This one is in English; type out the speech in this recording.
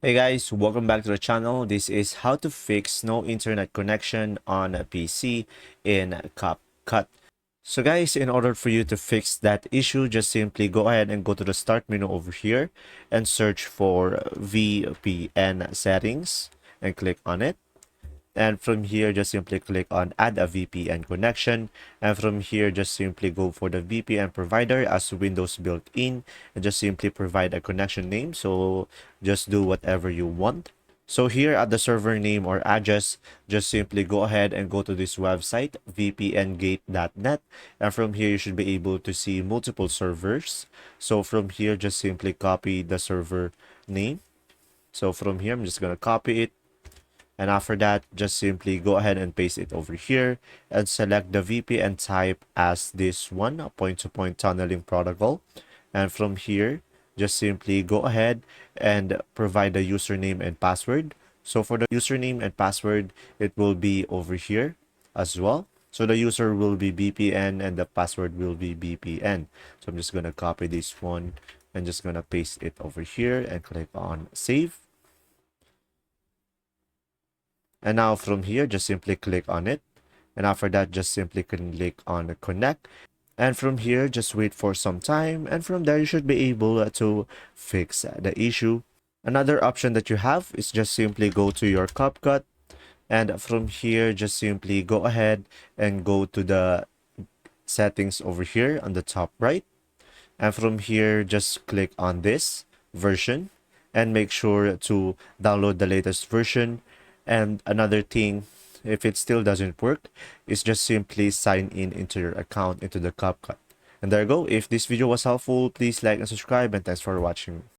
Hey guys, welcome back to the channel. This is how to fix no internet connection on a PC in CapCut. So guys, in order for you to fix that issue, just simply go ahead and go to the start menu over here and search for VPN settings and click on it. And from here, just simply click on add a VPN connection. And from here, just simply go for the VPN provider as Windows built in and just simply provide a connection name. So just do whatever you want. So here at the server name or address, just simply go ahead and go to this website, vpngate.net. And from here, you should be able to see multiple servers. So from here, just simply copy the server name. So from here, I'm just going to copy it. And after that, just simply go ahead and paste it over here and select the VPN type as this one, a point-to-point tunneling protocol. And from here, just simply go ahead and provide the username and password. So for the username and password, it will be over here as well. So the user will be VPN and the password will be VPN. So I'm just going to copy this one and just going to paste it over here and click on save. And now from here, just simply click on it. And after that, just simply click on connect. And from here, just wait for some time. And from there, you should be able to fix the issue. Another option that you have is just simply go to your CapCut. And from here, just simply go ahead and go to the settings over here on the top right. And from here, just click on this version and make sure to download the latest version. And another thing, if it still doesn't work, is just simply sign in into your account into the CapCut. And there you go. If this video was helpful, please like and subscribe, and thanks for watching.